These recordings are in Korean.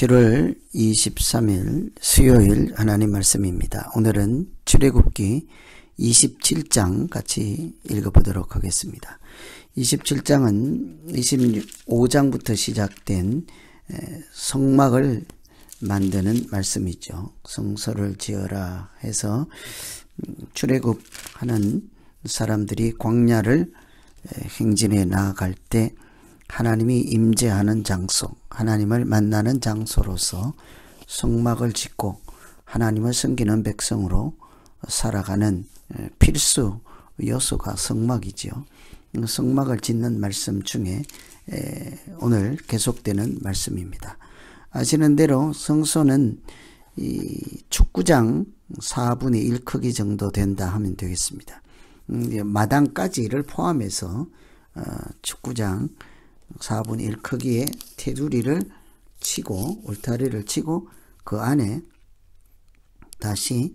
7월 23일 수요일 하나님 말씀입니다. 오늘은 출애굽기 27장 같이 읽어보도록 하겠습니다. 27장은 25장부터 시작된 성막을 만드는 말씀이죠. 성소를 지어라 해서 출애굽하는 사람들이 광야를 행진해 나아갈 때 하나님이 임재하는 장소, 하나님을 만나는 장소로서 성막을 짓고 하나님을 섬기는 백성으로 살아가는 필수 요소가 성막이지요. 성막을 짓는 말씀 중에 오늘 계속되는 말씀입니다. 아시는 대로 성소는 이 축구장 4분의 1 크기 정도 된다 하면 되겠습니다. 마당까지를 포함해서 축구장 4분의 1 크기의 테두리를 치고 울타리를 치고 그 안에 다시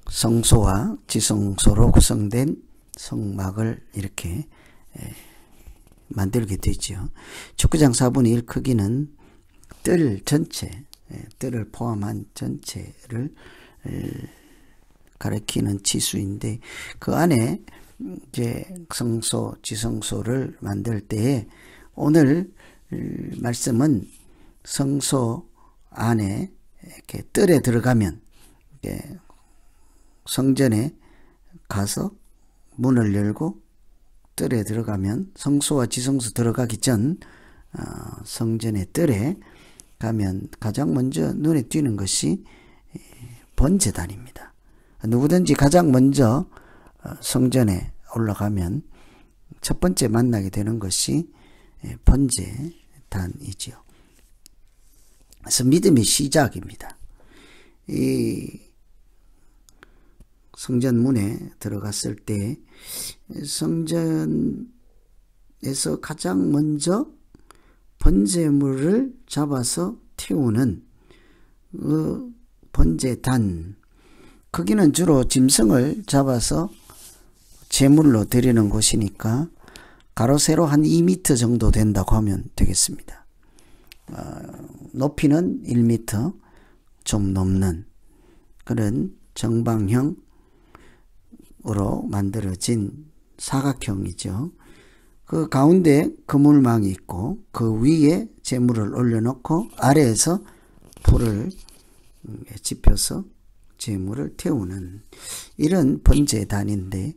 성소와 지성소로 구성된 성막을 이렇게 만들게 되죠. 축구장 4분의 1 크기는 뜰 전체, 뜰을 포함한 전체를 가리키는 치수인데 그 안에 이제 성소, 지성소를 만들 때에 오늘 말씀은 성소 안에 이렇게 뜰에 들어가면 이렇게 성전에 가서 문을 열고 뜰에 들어가면 성소와 지성소 들어가기 전 성전의 뜰에 가면 가장 먼저 눈에 띄는 것이 번제단입니다. 누구든지 가장 먼저 성전에 올라가면 첫 번째 만나게 되는 것이 번제단이지요. 그래서 믿음의 시작입니다. 이 성전 문에 들어갔을 때 성전에서 가장 먼저 번제물을 잡아서 태우는 그 번제단, 거기는 주로 짐승을 잡아서 제물로 드리는 곳이니까 가로 세로 한 2m 정도 된다고 하면 되겠습니다. 높이는 1m 좀 넘는 그런 정방형으로 만들어진 사각형이죠. 그 가운데 그물망이 있고 그 위에 제물을 올려놓고 아래에서 불을 지펴서 제물을 태우는 이런 번제단인데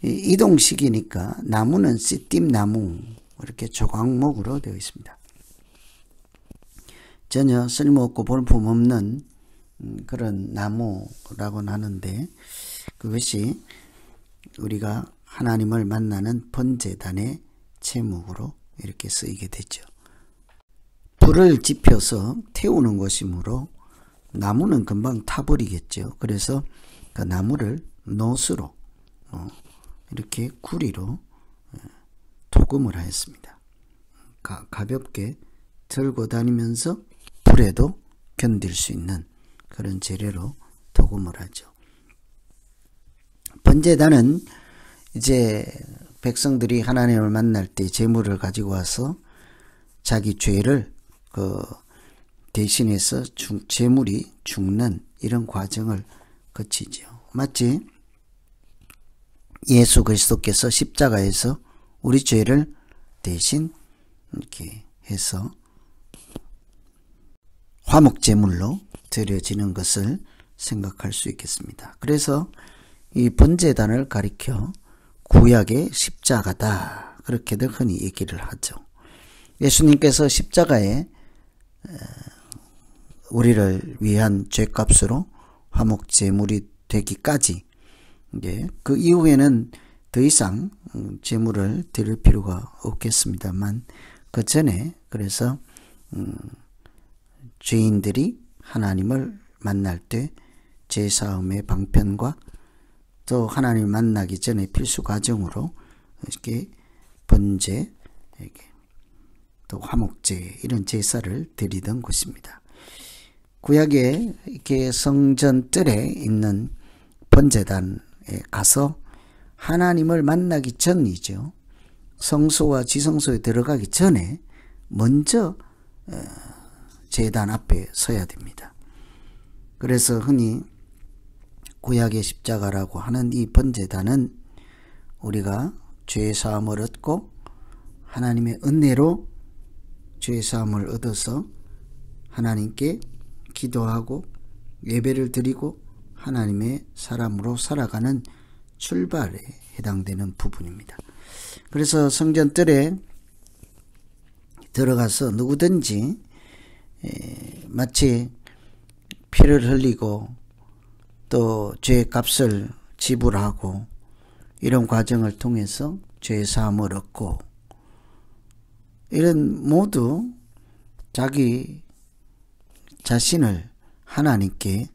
이동식이니까 나무는 씨띠나무 이렇게 조각목으로 되어 있습니다. 전혀 쓸모없고 볼품없는 그런 나무라고는 하는데 그것이 우리가 하나님을 만나는 번제단의 제목으로 이렇게 쓰이게 되죠. 불을 지펴서 태우는 것이므로 나무는 금방 타버리겠죠. 그래서 그 나무를 노수로 이렇게 구리로 도금을 하였습니다. 가볍게 들고 다니면서 불에도 견딜 수 있는 그런 재료로 도금을 하죠. 번제단은 이제 백성들이 하나님을 만날 때 제물을 가지고 와서 자기 죄를 대신해서 제물이 죽는 이런 과정을 거치죠. 마치 예수 그리스도께서 십자가에서 우리 죄를 대신 이렇게 해서 화목제물로 드려지는 것을 생각할 수 있겠습니다. 그래서 이 번제단을 가리켜 구약의 십자가다 그렇게들 흔히 얘기를 하죠. 예수님께서 십자가에 우리를 위한 죄값으로 화목제물이 되기까지 이제 그 이후에는 더 이상 제물을 드릴 필요가 없겠습니다만 그 전에 그래서 죄인들이 하나님을 만날 때 제사함의 방편과 또 하나님을 만나기 전에 필수 과정으로 이렇게 번제, 또 화목제 이런 제사를 드리던 곳입니다. 구약에 이렇게 성전 뜰에 있는 번제단에 가서 하나님을 만나기 전이죠. 성소와 지성소에 들어가기 전에 먼저 제단 앞에 서야 됩니다. 그래서 흔히 구약의 십자가라고 하는 이 번제단은 우리가 죄사함을 얻고 하나님의 은혜로 죄사함을 얻어서 하나님께 기도하고 예배를 드리고 하나님의 사람으로 살아가는 출발에 해당되는 부분입니다. 그래서 성전뜰에 들어가서 누구든지 마치 피를 흘리고 또 죄값을 지불하고 이런 과정을 통해서 죄사함을 얻고 이런 모두 자기 자신을 하나님께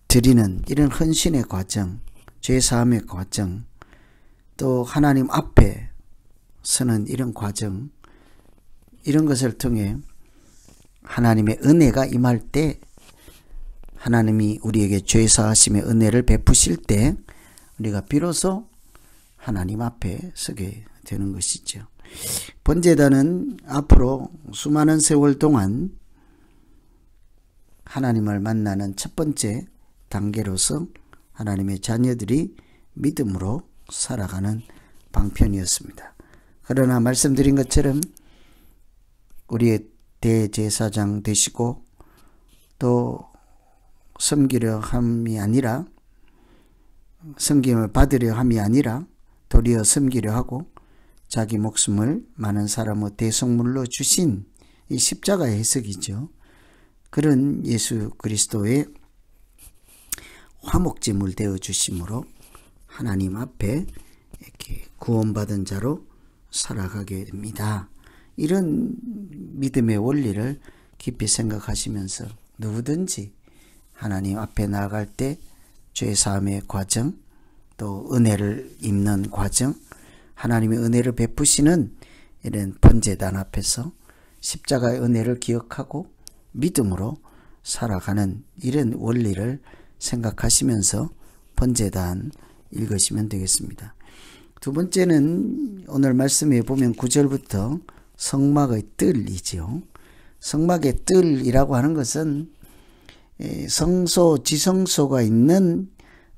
드리는 이런 헌신의 과정, 죄사함의 과정, 또 하나님 앞에 서는 이런 과정, 이런 것을 통해 하나님의 은혜가 임할 때 하나님이 우리에게 죄사하심의 은혜를 베푸실 때 우리가 비로소 하나님 앞에 서게 되는 것이죠. 번제단은 앞으로 수많은 세월 동안 하나님을 만나는 첫 번째 단계로서 하나님의 자녀들이 믿음으로 살아가는 방편이었습니다. 그러나 말씀드린 것처럼 우리의 대제사장 되시고 또 섬기려 함이 아니라 섬김을 받으려 함이 아니라 도리어 섬기려 하고 자기 목숨을 많은 사람의 대속물로 주신 이 십자가의 해석이죠. 그런 예수 그리스도의 화목제물 되어 주심으로 하나님 앞에 이렇게 구원받은 자로 살아가게 됩니다. 이런 믿음의 원리를 깊이 생각하시면서 누구든지 하나님 앞에 나아갈 때 죄사함의 과정, 또 은혜를 입는 과정, 하나님의 은혜를 베푸시는 이런 번제단 앞에서 십자가의 은혜를 기억하고 믿음으로 살아가는 이런 원리를 생각하시면서 번제단 읽으시면 되겠습니다. 두 번째는 오늘 말씀에 보면 9절부터 성막의 뜰이죠. 성막의 뜰이라고 하는 것은 성소, 지성소가 있는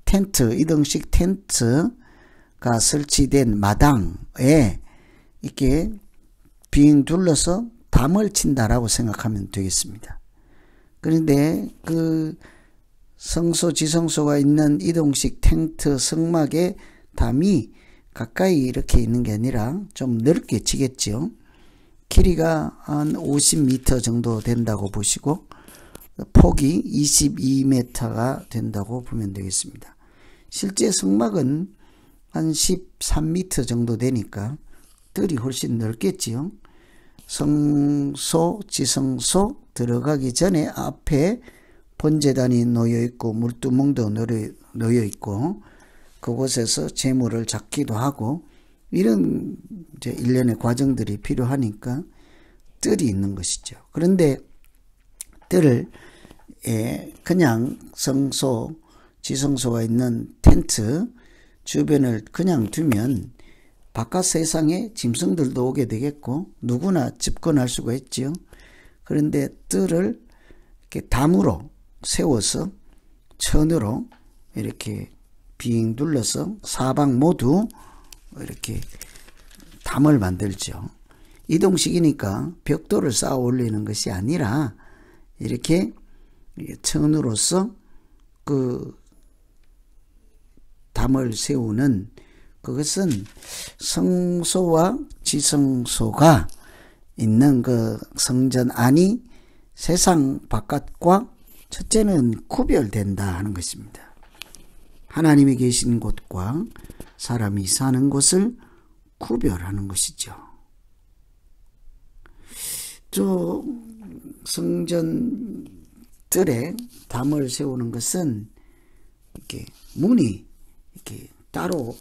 텐트, 이동식 텐트가 설치된 마당에 이렇게 빙 둘러서 담을 친다라고 생각하면 되겠습니다. 그런데 그 성소, 지성소가 있는 이동식 텐트 성막의 담이 가까이 이렇게 있는 게 아니라 좀 넓게 치겠죠. 길이가 한 50m 정도 된다고 보시고 폭이 22m가 된다고 보면 되겠습니다. 실제 성막은 한 13m 정도 되니까 뜰이 훨씬 넓겠지요. 성소, 지성소 들어가기 전에 앞에 번제단이 놓여있고 물두멍도 놓여있고 그곳에서 제물을 잡기도 하고 이런 이제 일련의 과정들이 필요하니까 뜰이 있는 것이죠. 그런데 뜰을 그냥 성소, 지성소가 있는 텐트 주변을 그냥 두면 바깥 세상에 짐승들도 오게 되겠고 누구나 집권할 수가 있죠. 그런데 뜰을 이렇게 담으로 세워서 천으로 이렇게 빙 둘러서 사방 모두 이렇게 담을 만들죠. 이동식이니까 벽돌을 쌓아 올리는 것이 아니라 이렇게 천으로서 그 담을 세우는 그것은 성소와 지성소가 있는 그 성전 안이 세상 바깥과 첫째는 구별된다 하는 것입니다. 하나님이 계신 곳과 사람이 사는 곳을 구별하는 것이죠. 저 성전 뜰에 담을 세우는 것은 이렇게 문이 이렇게 따로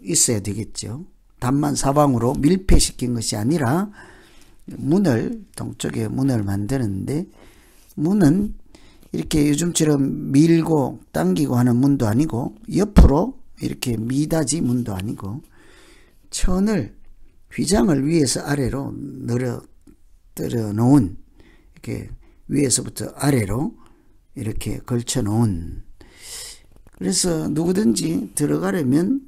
있어야 되겠죠. 담만 사방으로 밀폐시킨 것이 아니라 문을 동쪽에 문을 만드는데 문은 이렇게 요즘처럼 밀고 당기고 하는 문도 아니고 옆으로 이렇게 미닫이 문도 아니고 천을 휘장을 위에서 아래로 늘어뜨려 놓은, 이렇게 위에서부터 아래로 이렇게 걸쳐 놓은, 그래서 누구든지 들어가려면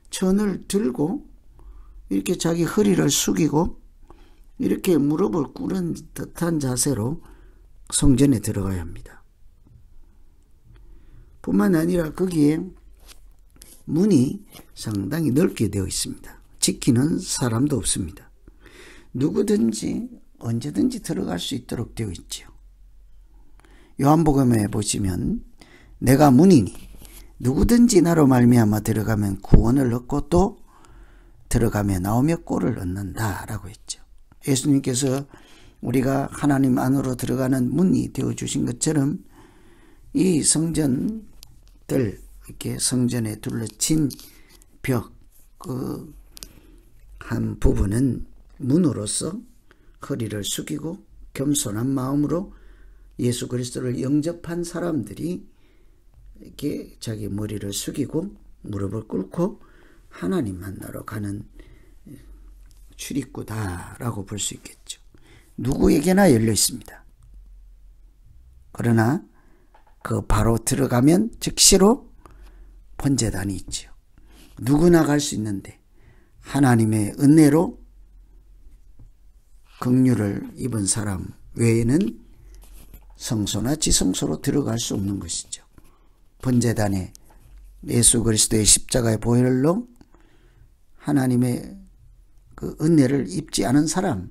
천을 들고 이렇게 자기 허리를 숙이고 이렇게 무릎을 꿇은 듯한 자세로 성전에 들어가야 합니다. 뿐만 아니라 거기에 문이 상당히 넓게 되어 있습니다. 지키는 사람도 없습니다. 누구든지 언제든지 들어갈 수 있도록 되어 있죠. 요한복음에 보시면 내가 문이니 누구든지 나로 말미암아 들어가면 구원을 얻고 또 들어가며 나오며 꼴을 얻는다 라고 했죠. 예수님께서 우리가 하나님 안으로 들어가는 문이 되어주신 것처럼 이 성전들, 이렇게 성전에 둘러친 벽, 그 한 부분은 문으로서 허리를 숙이고 겸손한 마음으로 예수 그리스도를 영접한 사람들이 이렇게 자기 머리를 숙이고 무릎을 꿇고 하나님 만나러 가는 출입구다라고 볼 수 있겠죠. 누구에게나 열려 있습니다. 그러나 그 바로 들어가면 즉시로 번제단이 있죠. 누구나 갈 수 있는데 하나님의 은혜로 긍휼을 입은 사람 외에는 성소나 지성소로 들어갈 수 없는 것이죠. 번제단에 예수 그리스도의 십자가의 보혈로 하나님의 그 은혜를 입지 않은 사람,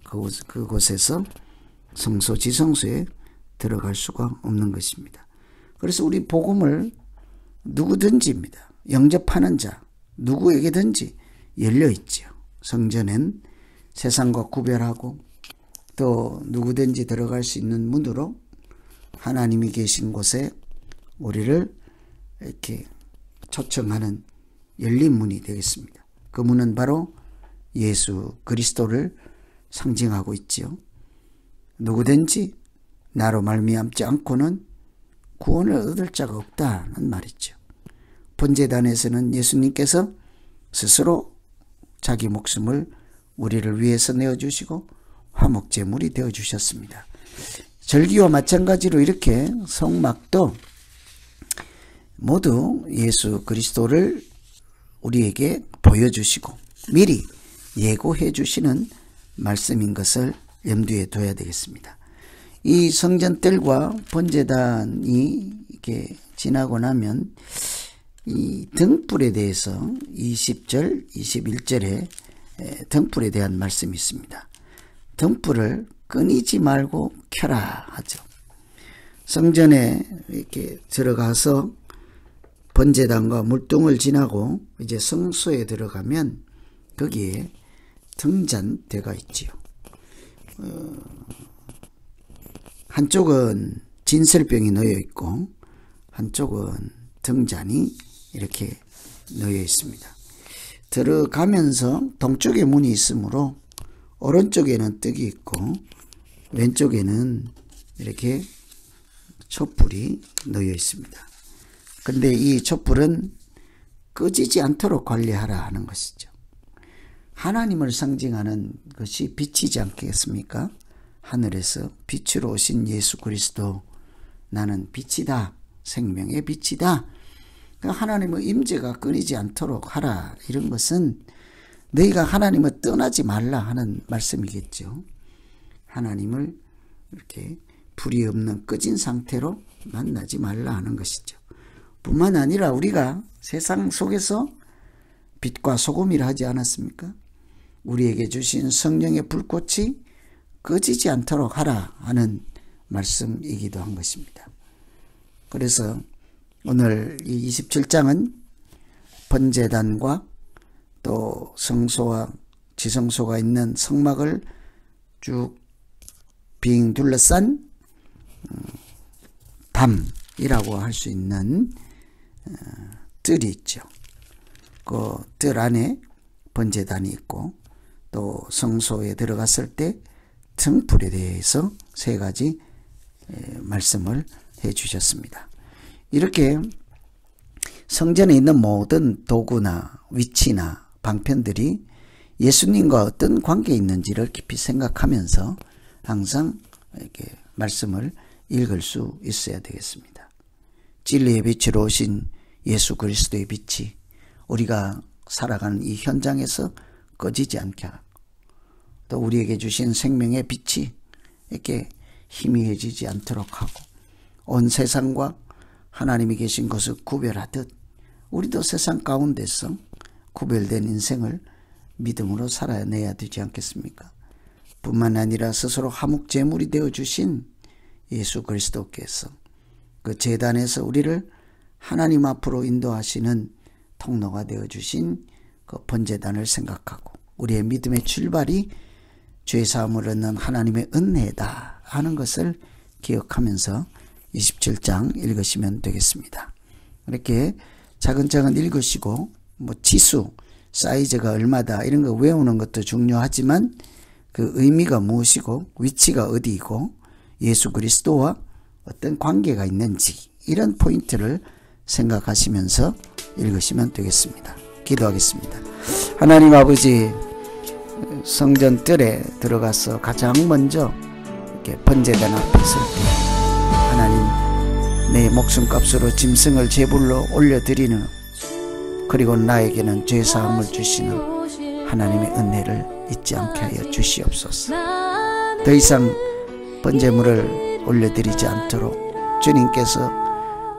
그곳에서 성소 지성소에 들어갈 수가 없는 것입니다. 그래서 우리 복음을 누구든지입니다. 영접하는 자 누구에게든지 열려 있죠. 성전은 세상과 구별하고 또 누구든지 들어갈 수 있는 문으로 하나님이 계신 곳에 우리를 이렇게 초청하는 열린 문이 되겠습니다. 그 문은 바로 예수 그리스도를 상징하고 있지요. 누구든지 나로 말미암지 않고는 구원을 얻을 자가 없다는 말이죠. 번제단에서는 예수님께서 스스로 자기 목숨을 우리를 위해서 내어주시고 화목제물이 되어주셨습니다. 절기와 마찬가지로 이렇게 성막도 모두 예수 그리스도를 우리에게 보여주시고 미리 예고해 주시는 말씀인 것을 염두에 둬야 되겠습니다. 이 성전뜰과 번제단이 이렇게 지나고 나면 이 등불에 대해서 20절, 21절에 등불에 대한 말씀이 있습니다. 등불을 끊이지 말고 켜라 하죠. 성전에 이렇게 들어가서 번제단과 물동을 지나고 이제 성소에 들어가면 거기에 등잔대가 있지요. 한쪽은 진설병이 놓여 있고 한쪽은 등잔이 이렇게 놓여 있습니다. 들어가면서 동쪽에 문이 있으므로 오른쪽에는 떡이 있고 왼쪽에는 이렇게 촛불이 놓여 있습니다. 그런데 이 촛불은 꺼지지 않도록 관리하라 하는 것이죠. 하나님을 상징하는 것이 빛이지 않겠습니까? 하늘에서 빛으로 오신 예수 그리스도, 나는 빛이다, 생명의 빛이다. 하나님의 임재가 끊이지 않도록 하라. 이런 것은 너희가 하나님을 떠나지 말라 하는 말씀이겠죠. 하나님을 이렇게 불이 없는 꺼진 상태로 만나지 말라 하는 것이죠. 뿐만 아니라 우리가 세상 속에서 빛과 소금이라 하지 않았습니까? 우리에게 주신 성령의 불꽃이 꺼지지 않도록 하라 하는 말씀이기도 한 것입니다. 그래서 오늘 이 27장은 번제단과 또 성소와 지성소가 있는 성막을 쭉 빙 둘러싼 담이라고 할 수 있는 뜰이 있죠. 그 뜰 안에 번제단이 있고 또 성소에 들어갔을 때 등불에 대해서 세 가지 말씀을 해 주셨습니다. 이렇게 성전에 있는 모든 도구나 위치나 방편들이 예수님과 어떤 관계에 있는지를 깊이 생각하면서 항상 이렇게 말씀을 읽을 수 있어야 되겠습니다. 진리의 빛으로 오신 예수 그리스도의 빛이 우리가 살아가는 이 현장에서 꺼지지 않게 하고, 또 우리에게 주신 생명의 빛이 이렇게 희미해지지 않도록 하고, 온 세상과 하나님이 계신 것을 구별하듯 우리도 세상 가운데서 구별된 인생을 믿음으로 살아내야 되지 않겠습니까? 뿐만 아니라 스스로 화목제물이 되어주신 예수 그리스도께서 그 제단에서 우리를 하나님 앞으로 인도하시는 통로가 되어주신 그 번제단을 생각하고, 우리의 믿음의 출발이 죄사함을 얻는 하나님의 은혜다 하는 것을 기억하면서 27장 읽으시면 되겠습니다. 이렇게 차근차근 읽으시고 지수, 사이즈가 얼마다 이런 거 외우는 것도 중요하지만 그 의미가 무엇이고 위치가 어디이고 예수 그리스도와 어떤 관계가 있는지 이런 포인트를 생각하시면서 읽으시면 되겠습니다. 기도하겠습니다. 하나님 아버지, 성전 뜰에 들어가서 가장 먼저 이렇게 번제단 앞에 설 때 하나님, 내 목숨값으로 짐승을 제물로 올려드리는, 그리고 나에게는 죄사함을 주시는 하나님의 은혜를 잊지 않게 하여 주시옵소서. 더 이상 번제물을 올려드리지 않도록 주님께서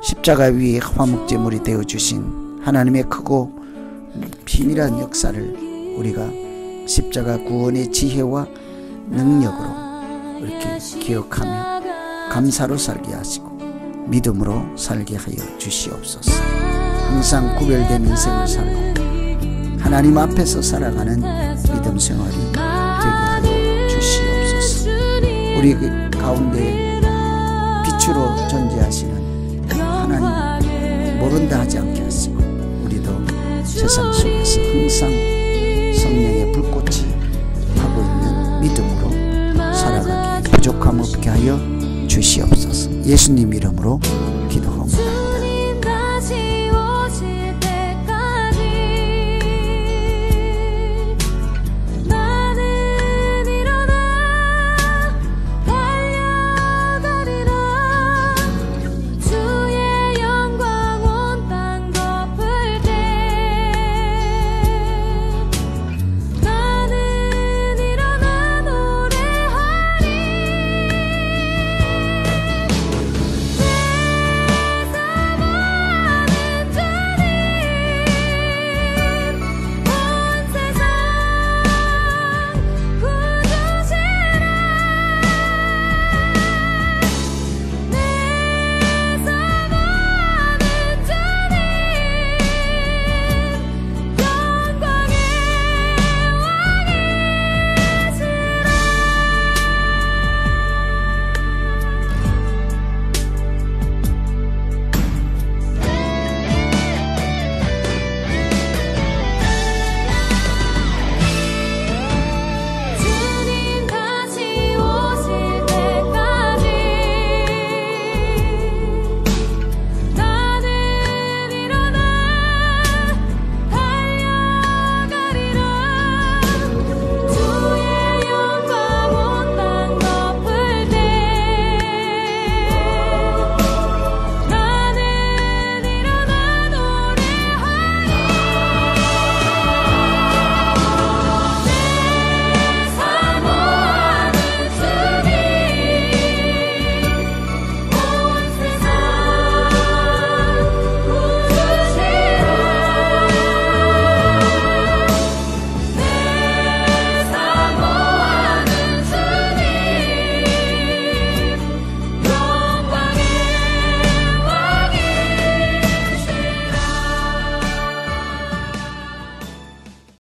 십자가 위에 화목제물이 되어주신 하나님의 크고 비밀한 역사를 우리가 십자가 구원의 지혜와 능력으로 이렇게 기억하며 감사로 살게 하시고 믿음으로 살게 하여 주시옵소서. 항상 구별된 인생을 살고 하나님 앞에서 살아가는 믿음 생활이 되게 하여 주시옵소서. 우리 가운데 빛으로 존재하시는 하나님 모른다 하지 않게 하시고, 우리도 세상 속에서 항상 성령의 불꽃이 타고 있는 믿음으로 살아가기에 부족함 없게 하여 주시옵소서. 예수님 이름으로